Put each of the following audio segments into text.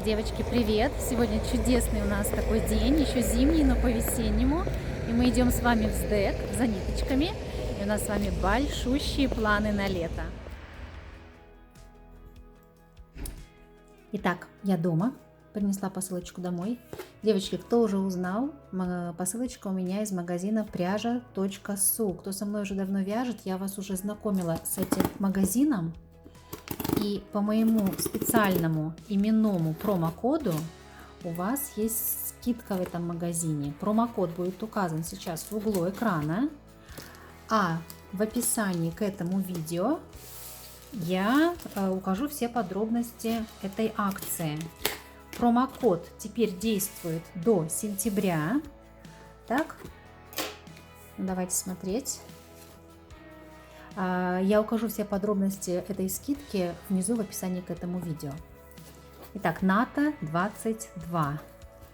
Девочки, привет! Сегодня чудесный у нас такой день, еще зимний, но по-весеннему. И мы идем с вами в СДЭК за ниточками. И у нас с вами большущие планы на лето. Итак, я дома, принесла посылочку домой. Девочки, кто уже узнал, посылочка у меня из магазина пряжа.су. Кто со мной уже давно вяжет, я вас уже знакомила с этим магазином. И по моему специальному именному промокоду у вас есть скидка в этом магазине. Промокод будет указан сейчас в углу экрана, а в описании к этому видео я укажу все подробности этой акции. Промокод теперь действует до сентября. Так, давайте смотреть. Я укажу все подробности этой скидки внизу в описании к этому видео. Итак, НАТО 22.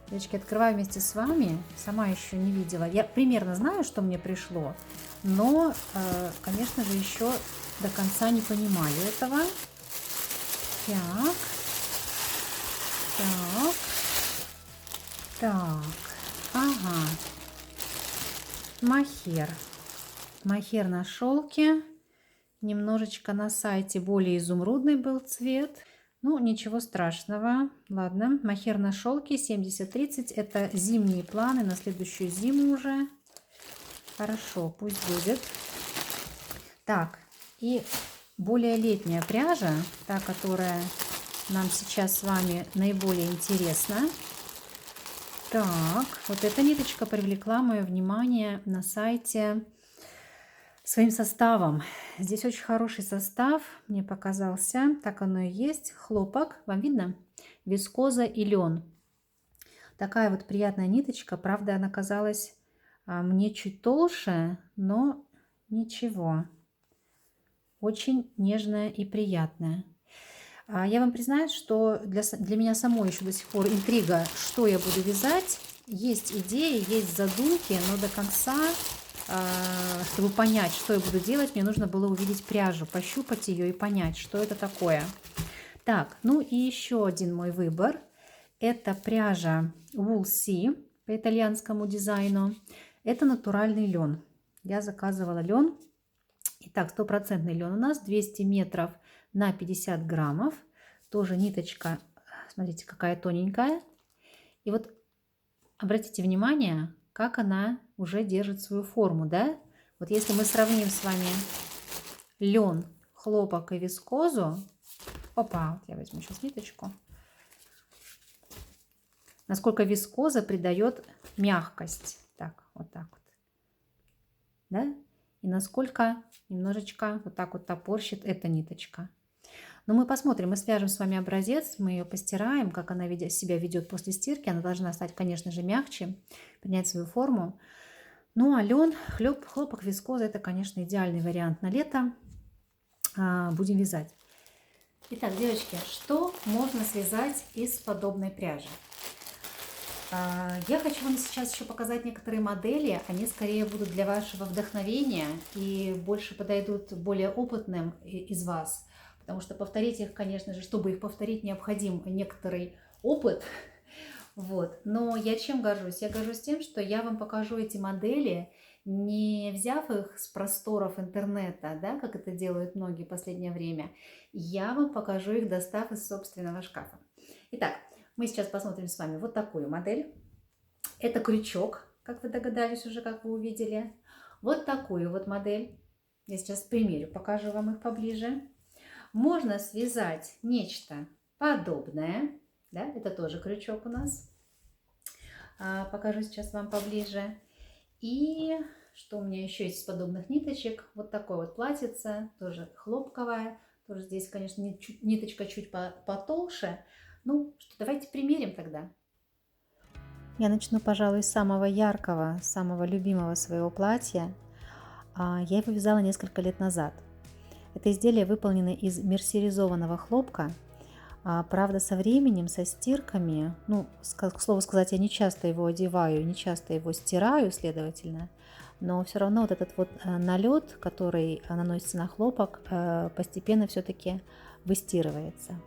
Девочки, открываю вместе с вами. Сама еще не видела. Я примерно знаю, что мне пришло, но, конечно же, еще до конца не понимаю этого. Так. Так. Так. Ага. Мохер. Мохер на шелке. Немножечко на сайте более изумрудный был цвет. Ну, ничего страшного. Ладно, мохер на шелке 70-30. Это зимние планы на следующую зиму уже. Хорошо, пусть будет. Так, и более летняя пряжа, та, которая нам сейчас с вами наиболее интересна. Так, вот эта ниточка привлекла мое внимание на сайте своим составом. Здесь очень хороший состав, мне показался. Так оно и есть. Хлопок, вам видно? Вискоза и лен. Такая вот приятная ниточка. Правда, она казалась мне чуть толще, но ничего. Очень нежная и приятная. Я вам признаюсь, что для меня самой еще до сих пор интрига, что я буду вязать. Есть идеи, есть задумки, но до конца, чтобы понять, что я буду делать, мне нужно было увидеть пряжу, пощупать ее и понять, что это такое. Так, ну и еще один мой выбор. Это пряжа Wool Sea по итальянскому дизайну. Это натуральный лен. Я заказывала лен. Итак, стопроцентный лен у нас 200 метров на 50 граммов. Тоже ниточка, смотрите, какая тоненькая. И вот обратите внимание, как она уже держит свою форму, да? Вот если мы сравним с вами лен, хлопок и вискозу. Опа, вот я возьму сейчас ниточку. Насколько вискоза придает мягкость. Так, вот так вот. Да? И насколько немножечко вот так вот топорщит эта ниточка. Но мы посмотрим, мы свяжем с вами образец, мы ее постираем, как она себя ведет после стирки. Она должна стать, конечно же, мягче, принять свою форму. Ну а лен, хлопок, вискоза — это, конечно, идеальный вариант на лето. Будем вязать. Итак, девочки, что можно связать из подобной пряжи? Я хочу вам сейчас еще показать некоторые модели. Они скорее будут для вашего вдохновения и больше подойдут более опытным из вас. Потому что повторить их, конечно же, чтобы их повторить, необходим некоторый опыт. Вот. Но я чем горжусь? Я горжусь тем, что я вам покажу эти модели, не взяв их с просторов интернета, да, как это делают многие в последнее время. Я вам покажу их, достав из собственного шкафа. Итак, мы сейчас посмотрим с вами вот такую модель. Это крючок, как вы догадались уже, как вы увидели. Вот такую вот модель. Я сейчас примерю, покажу вам их поближе. Можно связать нечто подобное. Да, это тоже крючок у нас. Покажу сейчас вам поближе. И что у меня еще есть из подобных ниточек? Вот такое вот платьице, тоже хлопковое. Тоже здесь, конечно, ниточка чуть потолще. Ну, что, давайте примерим тогда. Я начну, пожалуй, с самого яркого, самого любимого своего платья. Я его вязала несколько лет назад. Это изделие выполнено из мерсеризованного хлопка. Правда, со временем, со стирками, ну, к слову сказать, я не часто его одеваю, не часто его стираю, следовательно, но все равно вот этот вот налет, который наносится на хлопок, постепенно все-таки выстирывается.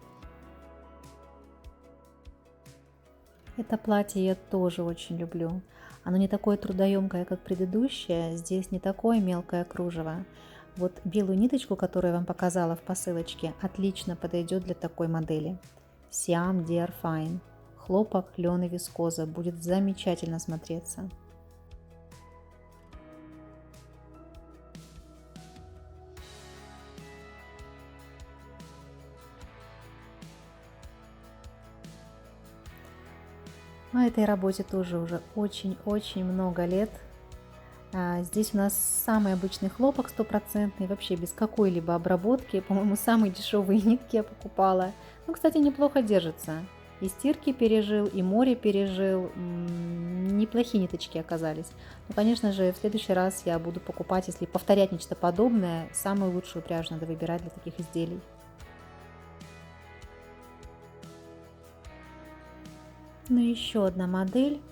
Это платье я тоже очень люблю. Оно не такое трудоемкое, как предыдущее. Здесь не такое мелкое кружево. Вот белую ниточку, которую я вам показала в посылочке, отлично подойдет для такой модели. Siam Dear Fine. Хлопок, лен и вискоза. Будет замечательно смотреться. А этой работе тоже уже очень-очень много лет. Здесь у нас самый обычный хлопок стопроцентный, вообще без какой-либо обработки. По-моему, самые дешевые нитки я покупала. Ну, кстати, неплохо держится. И стирки пережил, и море пережил. Неплохие ниточки оказались. Но, конечно же, в следующий раз я буду покупать, если повторять нечто подобное, самую лучшую пряжу надо выбирать для таких изделий. Ну, еще одна модель.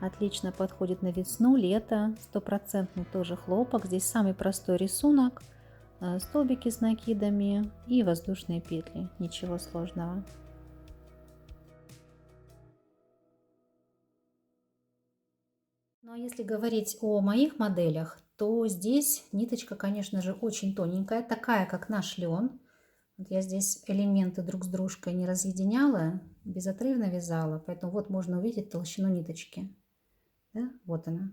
Отлично подходит на весну, лето. Стопроцентный тоже хлопок. Здесь самый простой рисунок. Столбики с накидами и воздушные петли. Ничего сложного. Ну а если говорить о моих моделях, то здесь ниточка, конечно же, очень тоненькая, такая, как наш лен. Вот я здесь элементы друг с дружкой не разъединяла, безотрывно вязала, поэтому вот можно увидеть толщину ниточки. Да? Вот она.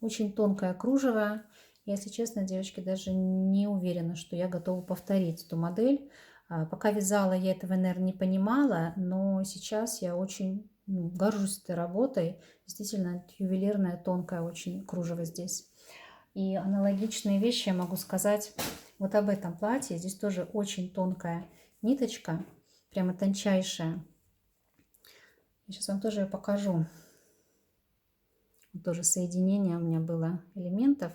Очень тонкое кружево. Если честно, девочки, даже не уверена, что я готова повторить эту модель. Пока вязала, я этого, наверное, не понимала, но сейчас я очень горжусь этой работой. Действительно, ювелирное, тонкое очень кружево здесь. И аналогичные вещи я могу сказать вот об этом платье. Здесь тоже очень тонкая ниточка, прямо тончайшая. Я сейчас вам тоже ее покажу. Тоже соединение у меня было элементов.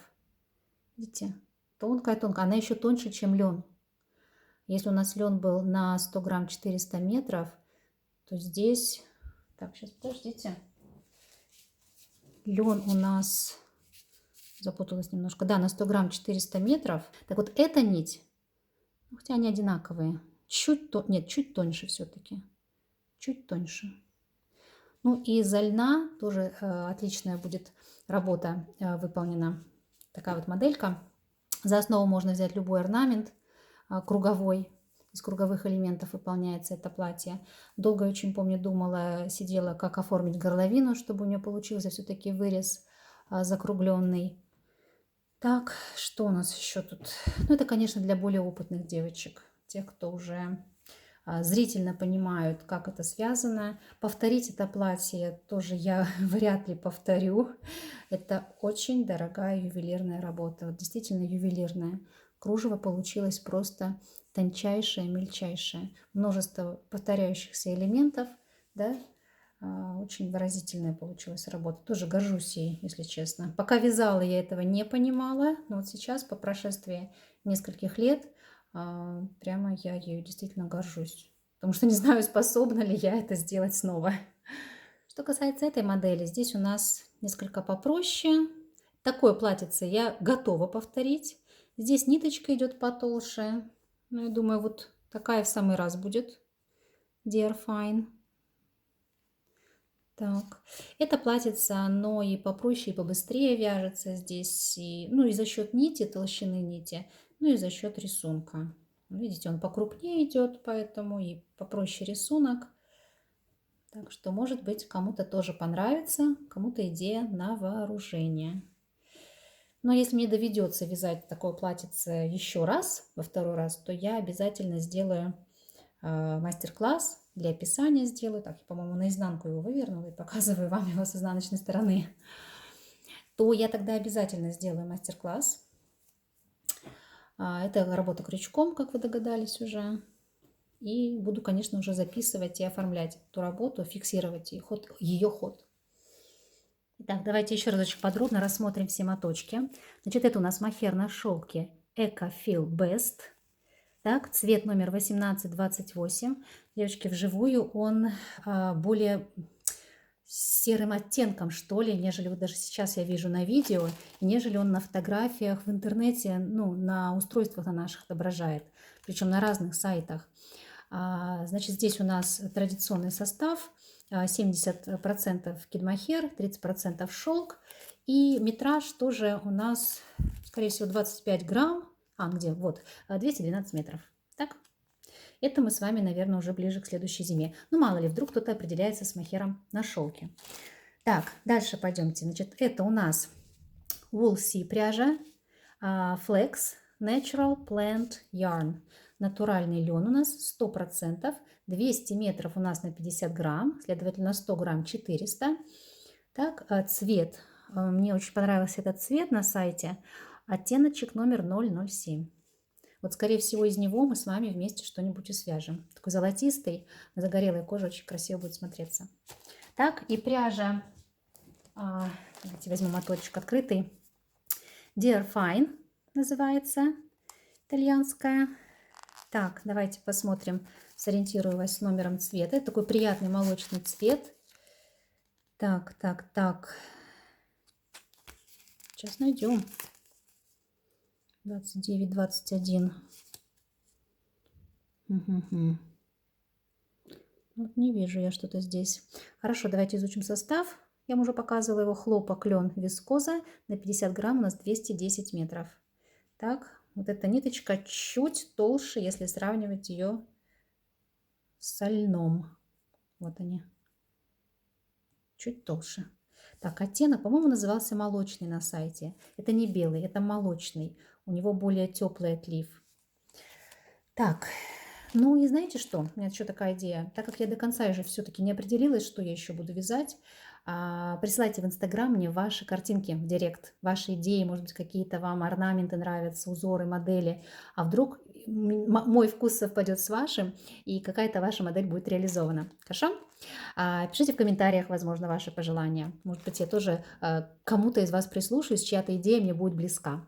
Видите? Тонкая-тонкая. Она еще тоньше, чем лен. Если у нас лен был на 100 грамм 400 метров, то здесь... Так, сейчас подождите. Лен у нас... Запуталась немножко. Да, на 100 грамм 400 метров. Так вот, эта нить, хотя они одинаковые, чуть тоньше все-таки. Чуть тоньше. Ну и из-за льна тоже отличная будет работа выполнена. Такая вот моделька. За основу можно взять любой орнамент круговой. Из круговых элементов выполняется это платье. Долго очень, помню, думала, сидела, как оформить горловину, чтобы у нее получился все-таки вырез закругленный. Так, что у нас еще тут? Ну, это, конечно, для более опытных девочек. Тех, кто уже зрительно понимают, как это связано. Повторить это платье тоже я вряд ли повторю. Это очень дорогая ювелирная работа. Вот действительно ювелирная. Кружево получилось просто тончайшее, мельчайшее. Множество повторяющихся элементов, да. Очень выразительная получилась работа. Тоже горжусь ей, если честно. Пока вязала, я этого не понимала. Но вот сейчас, по прошествии нескольких лет, прямо я ею действительно горжусь. Потому что не знаю, способна ли я это сделать снова. Что касается этой модели, здесь у нас несколько попроще. Такое платьице я готова повторить. Здесь ниточка идет потолще. Ну, я думаю, вот такая в самый раз будет. Dear Fine. Так, это платьице, оно и попроще, и побыстрее вяжется здесь. Ну и за счет нити, толщины нити, ну и за счет рисунка. Видите, он покрупнее идет, поэтому и попроще рисунок. Так что, может быть, кому-то тоже понравится, кому-то идея на вооружение. Но если мне доведется вязать такое платьице еще раз, во второй раз, то я обязательно сделаю мастер-класс, для описания сделаю. Так, я, по-моему, наизнанку его вывернула и показываю вам его с изнаночной стороны. То я тогда обязательно сделаю мастер-класс. Это работа крючком, как вы догадались уже. И буду, конечно, уже записывать и оформлять эту работу, фиксировать ее ход. Итак, давайте еще разочек подробно рассмотрим все моточки. Значит, это у нас мохер на шелке Eco Feel Best. Так, цвет номер 1828. Девочки, вживую он более серым оттенком, что ли, нежели вот даже сейчас я вижу на видео, нежели он на фотографиях в интернете, ну, на устройствах на наших отображает, причем на разных сайтах. Значит, здесь у нас традиционный состав. 70% кедмохер, 30% шелк. И метраж тоже у нас, скорее всего, 25 грамм. Где? Вот, 212 метров. Так? Это мы с вами, наверное, уже ближе к следующей зиме. Ну, мало ли, вдруг кто-то определяется с мохером на шелке. Так, дальше пойдемте. Значит, это у нас Wool Sea пряжа, Flex Natural Plant Yarn. Натуральный лен у нас 100%, 200 метров у нас на 50 грамм, следовательно, на 100 грамм 400. Так, цвет. Мне очень понравился этот цвет на сайте. Оттеночек номер 007. Вот, скорее всего, из него мы с вами вместе что-нибудь и свяжем. Такой золотистый, на загорелой коже очень красиво будет смотреться. Так, и пряжа, давайте возьму моточек открытый. Dear Fine называется, итальянская. Так, давайте посмотрим, сориентирую вас с номером цвета. Это такой приятный молочный цвет. Так. Сейчас найдем. 29, 21. Вот не вижу я что-то здесь. Хорошо, давайте изучим состав. Я вам уже показывала его. Хлопок, лен, вискоза. На 50 грамм у нас 210 метров. Так, вот эта ниточка чуть толще, если сравнивать ее с льном. Вот они. Чуть толще. Так, оттенок, по-моему, назывался молочный на сайте. Это не белый, это молочный. У него более теплый отлив. Так, ну и знаете что? У меня еще такая идея. Так как я до конца уже все-таки не определилась, что я еще буду вязать, присылайте в Инстаграм мне ваши картинки в директ, ваши идеи, может быть, какие-то вам орнаменты нравятся, узоры, модели. А вдруг мой вкус совпадет с вашим, и какая-то ваша модель будет реализована. Хорошо? Пишите в комментариях, возможно, ваши пожелания. Может быть, я тоже кому-то из вас прислушаюсь, чья-то идея мне будет близка.